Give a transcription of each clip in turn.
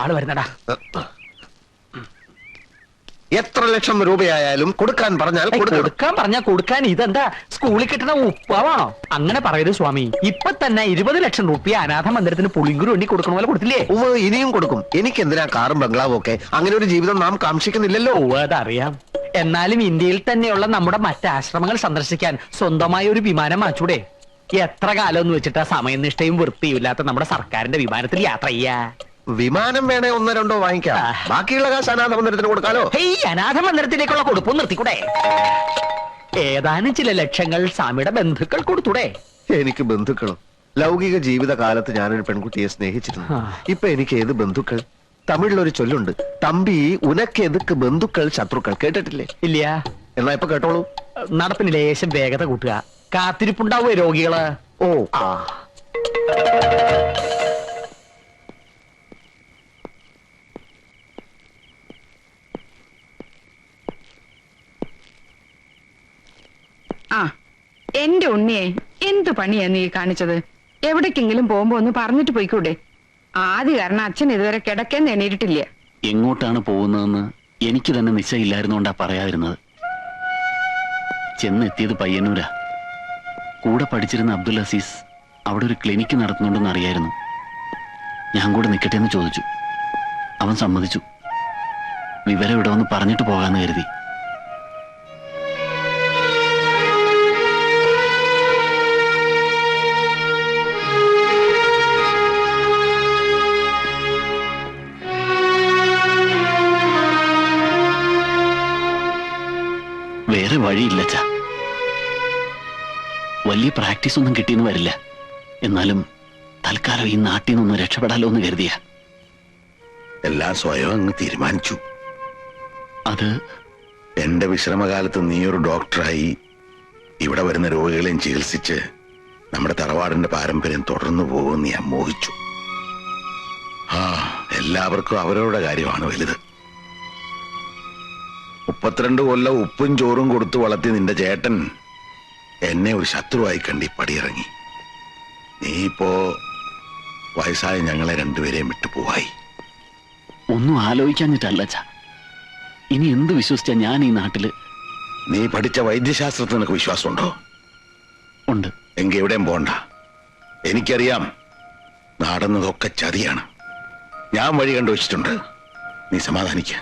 ആള് വരുന്നടാ. എത്ര ലക്ഷം രൂപയായാലും കൊടുക്കാൻ പറഞ്ഞാൽ കൊടുക്കാൻ പറഞ്ഞാൽ കൊടുക്കാൻ. ഇതെന്താ സ്കൂളിൽ കിട്ടുന്ന ഉപ്പാവാണോ? അങ്ങനെ പറയരുത് സ്വാമി. ഇപ്പൊ തന്നെ 20 ലക്ഷം രൂപ അനാഥ മന്ദിരത്തിന് പുളിങ്കുരു വേണ്ടി കൊടുക്കണ പോലെ കൊടുത്തില്ലേ? ഇനിയും കൊടുക്കും. എനിക്ക് എന്തിനാ കാറും ബംഗ്ലാവും ഒക്കെ? അങ്ങനെ ഒരു ജീവിതം നാം കാക്ഷിക്കുന്നില്ലല്ലോ. അതറിയാം. എന്നാലും ഇന്ത്യയിൽ തന്നെയുള്ള നമ്മുടെ മറ്റ് ആശ്രമങ്ങൾ സന്ദർശിക്കാൻ സ്വന്തമായ ഒരു വിമാനം വാങ്ങിച്ചൂടെ? എത്ര കാലം എന്ന് വെച്ചിട്ടാ സമയനിഷ്ഠയും വൃത്തിയില്ലാത്ത നമ്മുടെ സർക്കാരിന്റെ വിമാനത്തിൽ യാത്ര ചെയ്യാ? വിമാനം വേണേ 1-2 വാങ്ങിക്കാം. ബാക്കിയുള്ള കാശ് അനാഥ മന്ദിരത്തിന് കൊടുക്കാലോ. അനാഥ മന്ദിരത്തിലേക്കുള്ള കൊടുപ്പും നിർത്തിക്കൂടെ? ഏതാനും ചില ലക്ഷങ്ങൾ സ്വാമിയുടെ ബന്ധുക്കൾ കൊടുത്തൂടെ? എനിക്ക് ബന്ധുക്കളും. ലൗകിക ജീവിത കാലത്ത് ഞാനൊരു പെൺകുട്ടിയെ സ്നേഹിച്ചിരുന്നു. ഇപ്പൊ എനിക്ക് ഏത് ബന്ധുക്കൾ? തമിഴിലൊരു ചൊല്ലുണ്ട്, തമ്പി ഉനക്ക് എതുക്ക് ബന്ധുക്കൾ ശത്രുക്കൾ. കേട്ടിട്ടില്ലേ? ഇല്ല. എന്നാ ഇപ്പൊ കേട്ടോളൂ. നടപ്പിന് ലേശം വേഗത കൂട്ടുക. കാത്തിരിപ്പുണ്ടാവോ രോഗികള്? ഓ എന്റെ ഉണ്ണിയെ എന്തു പണിയാ നീ കാണിച്ചത്? എവിടേക്കെങ്കിലും പോകുമ്പോ ഒന്ന് പറഞ്ഞിട്ട് പോയിക്കൂടെ? ആദ്യ കാരണം അച്ഛൻ ഇതുവരെ കിടക്കാൻ എണീറ്റിട്ടില്ല. എങ്ങോട്ടാണ് പോകുന്നതെന്ന് എനിക്ക് തന്നെ നിശ്ചയില്ലായിരുന്നോണ്ടാ പറയാതിരുന്നത്. ചെന്നെത്തിയത് പയ്യന്നൂരാ. കൂടെ പഠിച്ചിരുന്ന അബ്ദുൽ അസീസ് അവിടെ ഒരു ക്ലിനിക്ക് നടത്തുന്നുണ്ടെന്ന് അറിയായിരുന്നു. ഞാൻ കൂടെ നിൽക്കട്ടെ എന്ന് ചോദിച്ചു. അവൻ സമ്മതിച്ചു. വിവരം ഇവിടെ വന്ന് പറഞ്ഞിട്ട് പോകാന്ന് കരുതി. വേറെ വഴിയില്ല ചാ. വലിയ പ്രാക്ടീസ് ഒന്നും കിട്ടിയെന്ന് വരില്ല. എന്നാലും തൽക്കാലം ഈ നാട്ടിൽ നിന്നൊന്ന് രക്ഷപ്പെടാലോ എന്ന് കരുതിയ. എല്ലാം സ്വയം അങ്ങ് തീരുമാനിച്ചു. അത് എന്റെ വിശ്രമകാലത്ത് നീ ഒരു ഡോക്ടറായി ഇവിടെ വരുന്ന രോഗികളെയും ചികിത്സിച്ച് നമ്മുടെ തറവാടിന്റെ പാരമ്പര്യം തുടർന്നു പോകുമെന്ന് ഞാൻ മോഹിച്ചു. എല്ലാവർക്കും അവരവരുടെ കാര്യമാണ് വലുത്. 32 കൊല്ലം ഉപ്പും ചോറും കൊടുത്തു വളർത്തി നിന്റെ ചേട്ടൻ എന്നെ ഒരു ശത്രുവായി കണ്ടി പടിയിറങ്ങി. നീ ഇപ്പോ വയസ്സായ ഞങ്ങളെ രണ്ടുപേരെയും വിട്ടുപോവായി. ഒന്നും ആലോചിക്കാഞ്ഞിട്ടല്ല ചാ. ഇനി എന്ത് വിശ്വസിച്ചാ ഞാൻ ഈ നാട്ടില്? നീ പഠിച്ച വൈദ്യശാസ്ത്രത്തിൽ നിനക്ക് വിശ്വാസമുണ്ടോ? ഉണ്ട്. എങ്കിൽ എവിടെയും പോണ്ട. എനിക്കറിയാം നടന്നതൊക്കെ ചതിയാണ്. ഞാൻ വഴി കണ്ടുവച്ചിട്ടുണ്ട്. നീ സമാധാനിക്ക.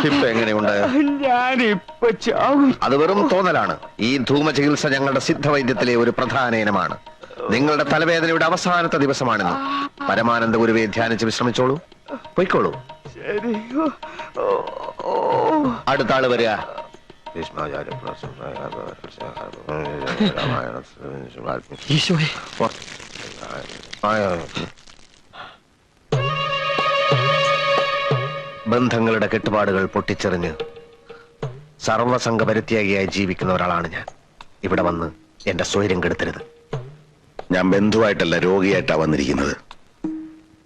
ഇപ്പൊ എങ്ങനെയുണ്ട്? അത് വെറും തോന്നലാണ്. ഈ ധൂമ ചികിത്സ ഞങ്ങളുടെ സിദ്ധവൈദ്യത്തിലെ ഒരു പ്രധാന ഇനമാണ്. നിങ്ങളുടെ തലവേദനയുടെ അവസാനത്തെ ദിവസമാണെന്ന് പരമാനന്ദ ഗുരുവെ ധ്യാനിച്ച് വിശ്രമിച്ചോളൂ. പൊയ്ക്കോളൂ. അടുത്ത ആള് വരിക. ബന്ധങ്ങളുടെ കെട്ടുപാടുകൾ പൊട്ടിച്ചെറിഞ്ഞ് സർവസംഘ പരിത്യാഗിയായി ജീവിക്കുന്ന ഒരാളാണ് ഞാൻ. ഇവിടെ വന്ന് എന്റെ സ്വൈര്യം കെടുത്തരുത്. ഞാൻ ബന്ധുവായിട്ടല്ല രോഗിയായിട്ടാ വന്നിരിക്കുന്നത്.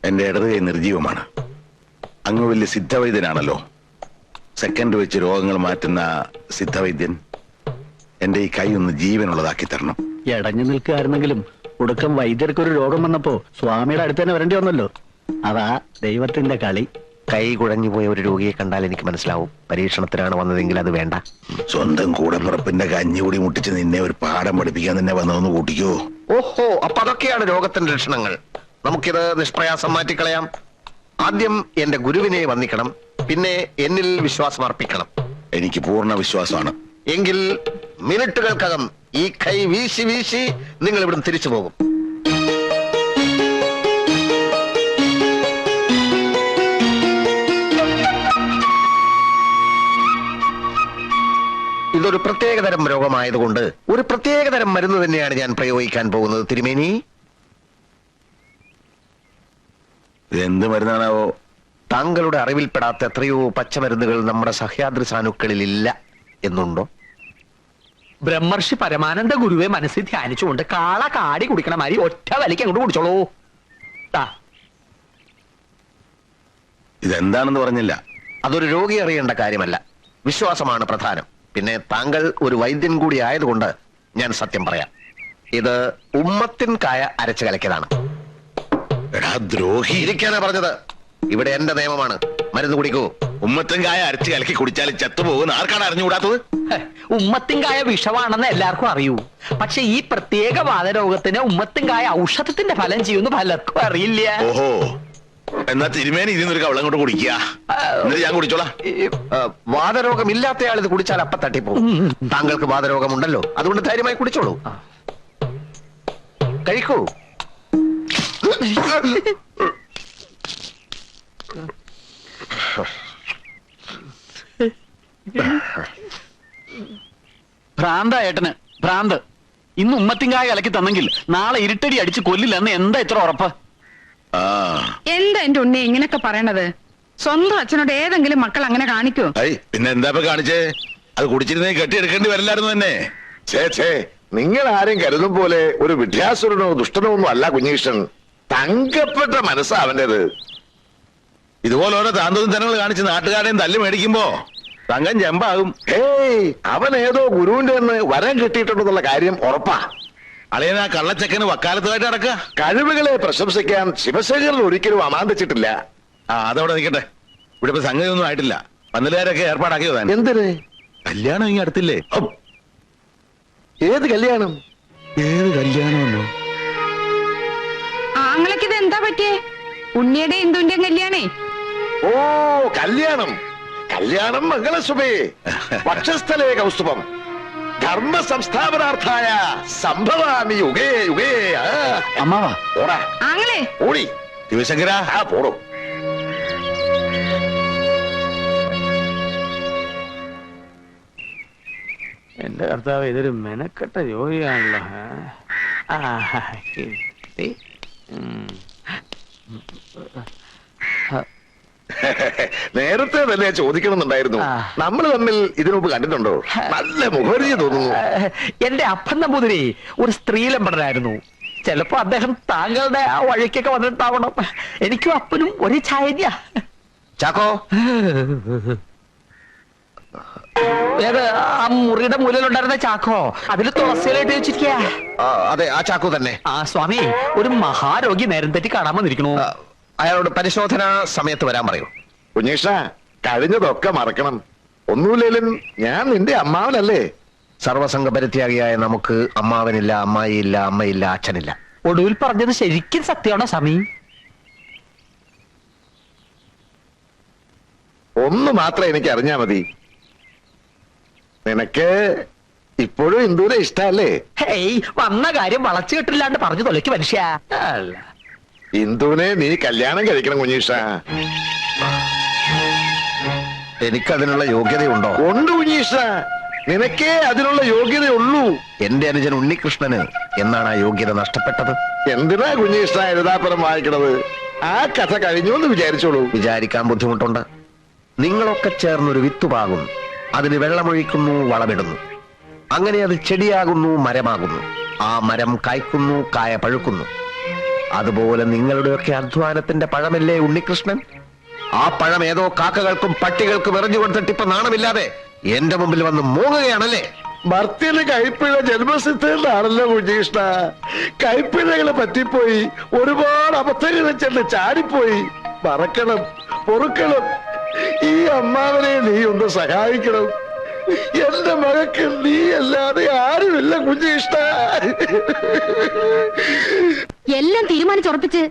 എന്റെ ഇടത് കൈ നിർജീവമാണ്. അങ്ങ് വലിയ സിദ്ധവൈദ്യനാണല്ലോ. സെക്കൻഡ് വെച്ച് രോഗങ്ങൾ മാറ്റുന്ന സിദ്ധവൈദ്യൻ. എന്റെ ഈ കൈ ഒന്ന് ജീവനുള്ളതാക്കി തരണം. ഇടഞ്ഞു നിൽക്കുകയായിരുന്നെങ്കിലും ഒടുക്കം വൈദ്യർക്കൊരു രോഗം വന്നപ്പോ സ്വാമിയുടെ അടുത്ത് തന്നെ വരേണ്ടി വന്നല്ലോ. അതാ ദൈവത്തിന്റെ കളി. കൈ കുഴഞ്ഞു പോയ ഒരു രോഗിയെ കണ്ടാൽ എനിക്ക് മനസ്സിലാവും പരീക്ഷണത്തിനാണ് വന്നതെങ്കിൽ അത് വേണ്ട. സ്വന്തം കൂടപ്പിറപ്പിന്റെ കഞ്ഞികൂടി മുട്ടിച്ച് നിന്നെ ഒരു പാഠം പഠിപ്പിക്കാൻ തന്നെ വന്നതെന്ന് കൂട്ടിക്കോ. ഓഹോ, അപ്പൊ അതൊക്കെയാണ് രോഗത്തിന്റെ ലക്ഷണങ്ങൾ. നമുക്കിത് നിഷ്പ്രയാസം മാറ്റിക്കളയാം. ആദ്യം എന്റെ ഗുരുവിനെ വന്ദിക്കണം, പിന്നെ എന്നിൽ വിശ്വാസം അർപ്പിക്കണം. എനിക്ക് പൂർണ്ണ വിശ്വാസമാണ്. എങ്കിൽ മിനിറ്റുകൾക്കകം ഈ കൈ വീശി വീശി നിങ്ങൾ ഇവിടുന്ന് തിരിച്ചു പോകും. ഇതൊരു പ്രത്യേകതരം രോഗമായതുകൊണ്ട് ഒരു പ്രത്യേകതരം മരുന്ന് തന്നെയാണ് ഞാൻ പ്രയോഗിക്കാൻ പോകുന്നത്. തിരുമേനി, എന്ത് മരുന്നാണാവോ? താങ്കളുടെ അറിവിൽപ്പെടാത്ത എത്രയോ പച്ചമരുന്നുകൾ നമ്മുടെ സഹ്യാദ്രി സാനുക്കളിൽ ഇല്ല എന്നുണ്ടോ? ബ്രഹ്മർഷി പരമാനന്ദ ഗുരുവെ മനസ്സിൽ ധ്യാനിച്ചുകൊണ്ട് കാള കാടി കുടിക്കണ മാതിരി ഒറ്റ വലിക്ക് അങ്ങോട്ട് കുടിച്ചോളൂ. ഇതെന്താണെന്ന് പറഞ്ഞില്ല. അതൊരു രോഗി അറിയേണ്ട കാര്യമല്ല. വിശ്വാസമാണ് പ്രധാനം. പിന്നെ താങ്കൾ ഒരു വൈദ്യൻ കൂടി ആയതുകൊണ്ട് ഞാൻ സത്യം പറയാം. ഇത് ഉമ്മത്തിൻ കായ അരച്ചു കലക്കിയതാണ്. എടാ ദ്രോഹി, ഇരിക്കാനാ പറഞ്ഞത്. ഇവിടെ എന്റെ നിയമമാണ്. മരുന്ന് കുടിക്കൂ. ഉമ്മത്തുംകായ അരച്ച് കലക്കി കുടിച്ചാലും ചത്തുപോകുന്ന ആർക്കാണ് അറിഞ്ഞുകൂടാത്തത്? ഉമ്മത്തിൻകായ വിഷമാണെന്ന് എല്ലാവർക്കും അറിയൂ. പക്ഷെ ഈ പ്രത്യേക വാതരോഗത്തിന് ഉമ്മത്തിൻകായ ഔഷധത്തിന്റെ ഫലം ചെയ്യുമെന്ന് പലർക്കും അറിയില്ല. ഓഹോ, എന്നാ തിരുമേനി ഇതിൽ നിന്നൊരു കവളം കൊണ്ട് കുടിക്കുക. എന്നിട്ട് ഞാൻ കുടിച്ചോളാം. വാതരോഗം ഇല്ലാത്തയാൾ ഇത് കുടിച്ചാൽ അപ്പ തട്ടിപ്പോകും. താങ്കൾക്ക് വാതരോഗമുണ്ടല്ലോ, അതുകൊണ്ട് ധൈര്യമായി കുടിച്ചോളൂ. കഴിക്കൂ. ഭ്രാന്ത ഏട്ടന് ഭ്രാന്ത്. ഇന്ന് ഉമ്മത്തിങ്കായ കലക്കി തന്നെങ്കിൽ നാളെ ഇരുട്ടടി അടിച്ച് കൊല്ലില്ലെന്ന് എന്താ ഇത്ര ഉറപ്പ്? ആ, എന്താ എന്റെ ഉണ്ണി ഇങ്ങനൊക്കെ പറയണത്? സ്വന്തം അച്ഛനോട് ഏതെങ്കിലും മക്കൾ അങ്ങനെ കാണിക്കോ? പിന്നെ എന്താ ഇപ്പൊ കാണിച്ചേ? അത് കുടിച്ചിരുന്നേ കെട്ടിയെടുക്കേണ്ടി വരില്ലായിരുന്നു തന്നെ. ഛേ, നിങ്ങൾ ആരും കരുതും പോലെ ഒരു വിദ്യാസുരനോ ദുഷ്ടനോ ഒന്നും അല്ല കുഞ്ഞീഷൻ. തങ്കപ്പെട്ട മനസ്സാ അവന്റേത്. ഇതുപോലെ ഓരോ താന്തോന്നും ജനങ്ങൾ കാണിച്ച് നാട്ടുകാരെയും തല്ലി മേടിക്കുമ്പോ തങ്കം ചെമ്പാകും. ഏയ്, അവൻ ഏതോ ഗുരുവിന്റെ നിന്ന് വരം കിട്ടിയിട്ടുണ്ടെന്നുള്ള കാര്യം ഉറപ്പാ. അളിയൻ ആ കള്ളച്ചക്കന് വക്കാലത്തുമായിട്ട് നടക്കുക. കഴിവുകളെ പ്രശംസിക്കാൻ ശിവശേഖരൻ ഒരിക്കലും അമാന്തിച്ചിട്ടില്ല. ആ, അതവിടെ നിൽക്കട്ടെ. ഇവിടെ ഇപ്പൊ സംഗതി ഒന്നും ആയിട്ടില്ല. പന്തലുകാരൊക്കെ ഏർപ്പാടാക്കിയോ താൻ? എന്തിന്? കല്യാണം ഇനി അടുത്തില്ലേ? ഹും. ഏത് കല്യാണം? ഏത് കല്യാണമെന്നോ? ആങ്ങളൊക്കെ ഇത് എന്താ പറ്റിയേ? ഉണ്ണിയുടെ ഇന്ദുവിന്റെയും കല്യാണേ? ഓ, കല്യാണം കല്യാണം മംഗളശുഭേ വക്ഷസ്ഥലേ കൗസ്തുഭം ധർമ്മ സംസ്ഥാപനാർത്ഥായ സംഭവാമി യുഗേ യുഗേ. അമ്മാവാ, ഓടാ ആങ്ങളെ ഓടി. ശിവശങ്കര, പോടോ. എന്റെ കർത്താവ്, ഇതൊരു മെനക്കെട്ട ജോലിയാണല്ലോ. കിട്ടി. നേരത്തെ തന്നെ ചോദിക്കണമെന്നുണ്ടായിരുന്നു. ആ. നമ്മൾ തമ്മിൽ ഇതിനു മുമ്പ് കണ്ടിട്ടുണ്ടോ? നല്ല മുഖരിയ തോന്നുന്നു. എന്റെ അപ്പൻ നമ്പൂതിരി ഒരു സ്ത്രീലമ്പടനായിരുന്നു. ചിലപ്പോ അദ്ദേഹം താങ്കളുടെ ആ വഴിക്കൊക്കെ വന്നിട്ടാവണം. എനിക്കും അപ്പനും ഒരേ ചായ. ചാക്കോ, ഏത് ആ മുറിയുടെ മൂലയിലുണ്ടായിരുന്ന ചാക്കോ? അതിൽ തുളസിയിലായിട്ട് വെച്ചിരിക്കുക. അതെ, ആ ചാക്കോ തന്നെ. ആ സ്വാമി, ഒരു മഹാരോഗി നേരം തെറ്റി കാണാൻ വന്നിരിക്കണു. അയാളോട് പരിശോധന സമയത്ത് വരാൻ പറയൂ. കുഞ്ഞീഷ, കഴിഞ്ഞതൊക്കെ മറക്കണം. ഒന്നുമില്ലേലും ഞാൻ നിന്റെ അമ്മാവനല്ലേ? സർവസംഘ പരിത്യാഗിയായ നമുക്ക് അമ്മാവനില്ല, അമ്മായിയില്ല, അമ്മയില്ല, അച്ഛനില്ല. ഒടുവിൽ പറഞ്ഞത് ശരിക്കും സത്യമാണോ സ്വാമി? ഒന്ന് മാത്രം എനിക്ക് അറിഞ്ഞാ മതി. നിനക്ക് ഇപ്പോഴും ഇന്ദുവിനെ ഇഷ്ടല്ലേ? ഹേയ്, വന്ന കാര്യം വളച്ചു കെട്ടില്ലാണ്ട് പറഞ്ഞു തൊലയ്ക്ക് മനുഷ്യ. അല്ല, ഇന്ദുവിനെ നീ കല്യാണം കഴിക്കണം കുഞ്ഞീഷ. എനിക്കതിനുള്ള യോഗ്യതയുണ്ടോ? ഉണ്ട് കുഞ്ഞീഷ, നിനക്കേ അതിനുള്ള യോഗ്യതയുള്ളൂ. എന്റെ അനുജൻ ഉണ്ണികൃഷ്ണന് എന്നാണ് ആ യോഗ്യത നഷ്ടപ്പെട്ടത്? എന്തിനാ കുഞ്ഞീഷ എഴുതാപ്പുറം വായിക്കണത്? ആ കഥ കഴിഞ്ഞു എന്ന് വിചാരിച്ചോളൂ. വിചാരിക്കാൻ ബുദ്ധിമുട്ടുണ്ട്. നിങ്ങളൊക്കെ ചേർന്നൊരു വിത്തുപാകുന്നു, അതിന് വെള്ളമൊഴിക്കുന്നു, വളമിടുന്നു. അങ്ങനെ അത് ചെടിയാകുന്നു, മരമാകുന്നു. ആ മരം കായ്ക്കുന്നു, കായ പഴുക്കുന്നു. അതുപോലെ നിങ്ങളുടെയൊക്കെ അധ്വാനത്തിന്റെ പഴമല്ലേ ഉണ്ണികൃഷ്ണൻ? ആ പഴം ഏതോ കാക്കകൾക്കും പട്ടികൾക്കും എറിഞ്ഞു കൊടുത്തിട്ട് ഇപ്പൊ നാണമില്ലാതെ എന്റെ മുമ്പിൽ വന്ന് മൂങ്ങുകയാണല്ലേ? ഭർത്തിന് കൈപ്പിഴ ജന്മസിദ്ധയിലാണല്ലോ കുഞ്ഞീഷ്ണ. കൈപ്പിഴകളെ പറ്റിപ്പോയി, ഒരുപാട് അബദ്ധങ്ങൾ ചെന്ന് ചാടിപ്പോയി. മറക്കണം, പൊറുക്കണം. ഈ അമ്മാവനെ നീ ഒന്ന് സഹായിക്കണം. എന്റെ മകൾക്ക് നീ അല്ലാതെ ആരുമില്ല കുഞ്ഞീഷ്ണ. എല്ലാം തീരുമാനിച്ചുറപ്പിച്ച്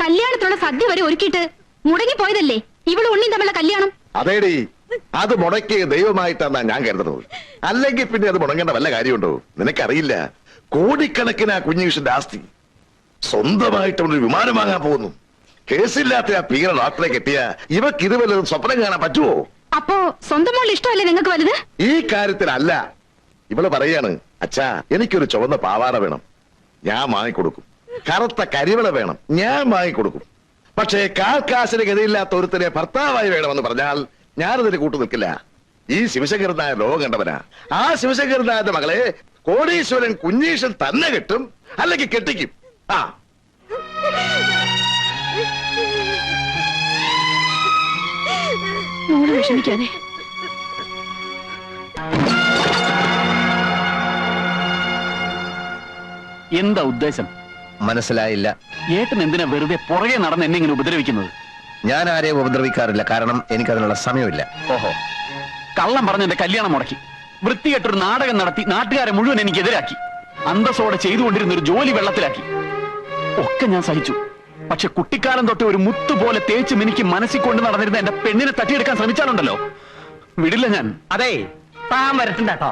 കല്യാണത്തിനുള്ള സദ്യ വരെ ഒരുക്കിയിട്ട് മുടങ്ങിപ്പോയതല്ലേ ഇവളും ഉണ്ണിയും തമ്മിലുള്ള കല്യാണം? അതേടി, അത് മുടക്കിയ ദൈവമായിട്ടാണ് ഞാൻ കരുതുന്നത്. അല്ലെങ്കിൽ പിന്നെ അത് മുടങ്ങേണ്ട വല്ല കാര്യമുണ്ടോ? നിനക്കറിയില്ല, കോടിക്കണക്കിന് ആ കുഞ്ഞീഷിന്റെ ആസ്തി. സ്വന്തമായിട്ട് ഒരു വിമാനം വാങ്ങാൻ പോകുന്നു. കേസില്ലാത്ത ആ പീറ ഡോക്ടറെ കെട്ടിയ ഇവക്ക് ഇത് വല്ലതും സ്വപ്നം കാണാൻ പറ്റുമോ? അപ്പോ സ്വന്തം മോളിൽ ഇഷ്ടമല്ലേ നിങ്ങൾക്ക് വലുത്? ഈ കാര്യത്തിലല്ല. ഇവള് പറയാണ്, അച്ഛാ എനിക്കൊരു ചുവന്ന പാവാട വേണം, ഞാൻ വാങ്ങിക്കൊടുക്കും. കറുത്ത കരിവള വേണം, ഞാൻ വാങ്ങിക്കൊടുക്കും. പക്ഷേ കാൽക്കാശിന് ഗതിയില്ലാത്ത ഒരുത്തരെ ഭർത്താവായി വേണമെന്ന് പറഞ്ഞാൽ ഞാനതിന് കൂട്ടു നിൽക്കില്ല. ഈ ശിവശങ്കരനായ ലോകം കണ്ടവനാ. ആ ശിവശങ്കരനായ മകളെ കോടീശ്വരൻ കുഞ്ഞീഷൻ തന്നെ കെട്ടും, അല്ലെങ്കിൽ കെട്ടിക്കും. ആ മോള് വിഷമിക്കാതെ. എന്താ ഉദ്ദേശം? മനസ്സിലായില്ല. ഏട്ടൻ എന്തിനാ വെറുതെ പുറകെ നടന്ന് എന്നെ ഇങ്ങനെ ഉപദ്രവിക്കുന്നത്? ഞാൻ ആരെയും ഉപദ്രവിക്കാറില്ല, കാരണം എനിക്കതിനുള്ള സമയമില്ല. ഓഹോ, കള്ളം പറഞ്ഞ് എന്റെ കല്യാണം മുടക്കി, വൃത്തികെട്ടൊരു നാടകം നടത്തി നാട്ടുകാരെ മുഴുവൻ എനിക്കെതിരാക്കി, അന്തസ്സോടെ ചെയ്തുകൊണ്ടിരുന്ന ഒരു ജോലി വെള്ളത്തിലാക്കി. ഒക്കെ ഞാൻ സഹിച്ചു. പക്ഷെ കുട്ടിക്കാലം തൊട്ട് ഒരു മുത്തുപോലെ തേച്ച് മിനിക്ക് മനസ്സിൽ കൊണ്ട് നടന്നിരുന്ന എന്റെ പെണ്ണിനെ തട്ടിയെടുക്കാൻ ശ്രമിച്ചാലുണ്ടല്ലോ, വിടില്ല ഞാൻ. അതെ, താൻ വരട്ടുണ്ടോ?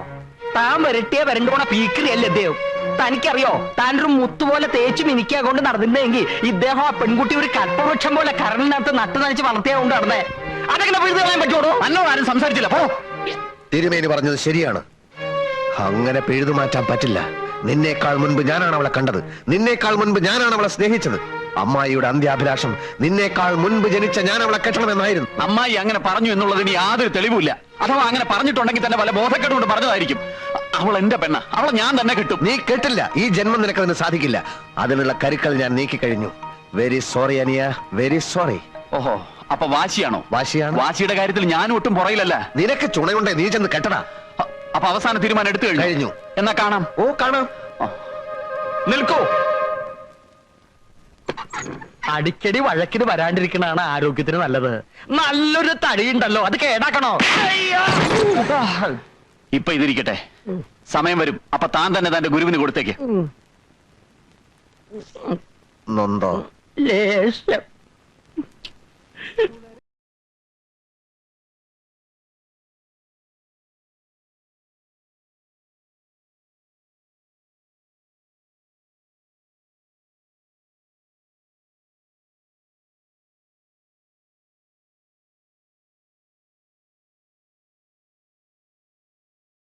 താൻ വരട്ടിയ വരണ്ടു പോണ പീക്കറിയല്ലേ ഇദ്ദേഹം. തനിക്കറിയോ, താൻ ഒരു മുത്തുപോലെ തേച്ചു മിനിക്കാ കൊണ്ട് നടന്നിരുന്നെങ്കിൽ ഇദ്ദേഹം ആ പെൺകുട്ടി ഒരു കൽപ്പവൃക്ഷം പോലെ കരണിനകത്ത് നട്ടു നനച്ച് വളർത്തിയാ കൊണ്ട് നടന്നേ. അതെങ്ങനെ പിഴുതു കളയാൻ പറ്റുമോ? എന്നോട് ആരും സംസാരിച്ചില്ല. പോ. തിരുമേനി പറഞ്ഞത് ശരിയാണ്. അങ്ങനെ പിഴുതു മാറ്റാൻ പറ്റില്ല. നിന്നേക്കാൾ മുൻപ് ഞാനാണ് അവളെ കണ്ടത്. നിന്നേക്കാൾ മുൻപ് ഞാനാണ് അവളെ സ്നേഹിച്ചത്. അമ്മായിയുടെ അന്ത്യാഭിലാഷം നിന്നേക്കാൾ മുൻപ് ജനിച്ച ഞാൻ അവളെ കെട്ടണമെന്നായിരുന്നു. അമ്മായി അങ്ങനെ പറഞ്ഞു എന്നുള്ളതിന് യാതൊരു തെളിവില്ല. അഥവാ അങ്ങനെ പറഞ്ഞിട്ടുണ്ടെങ്കിൽ തന്നെ വല്ല ബോധക്കെട്ട് കൊണ്ട് പറഞ്ഞതായിരിക്കും. അവൾ എന്റെ പെണ്ണ, അവളെ ഞാൻ തന്നെ കിട്ടും. നീ കേട്ടില്ല. ഈ ജന്മം നിനക്കതിന് സാധിക്കില്ല. അതിനുള്ള കരുക്കൾ ഞാൻ നീക്കി കഴിഞ്ഞു. വെരി സോറി അനിയ, വെരി സോറി. ഓഹോ, അപ്പൊ വാശിയാണോ? വാശിയാണ്. വാശിയുടെ കാര്യത്തിൽ ഞാൻ ഒട്ടും പുറയിലല്ല. നിനക്ക് ചുണയുണ്ടേ, നീ ചെന്ന് കെട്ടടാ. അപ്പൊ അവസാന തീരുമാനം എടുത്തു കഴിഞ്ഞു. എന്നാ കാണാം. ഓ, കാണാം. നിൽക്കൂ. അടിക്കടി വഴക്കിന് വരാണ്ടിരിക്കണാണ് ആരോഗ്യത്തിന് നല്ലത്. നല്ലൊരു തടിയുണ്ടല്ലോ, അത് കേടാക്കണോ? ഇപ്പൊ ഇതിരിക്കട്ടെ, സമയം വരും. അപ്പൊ താൻ തന്നെ തന്റെ ഗുരുവിന് കൊടുത്തേക്ക്. നൊന്തോ? ലേശം.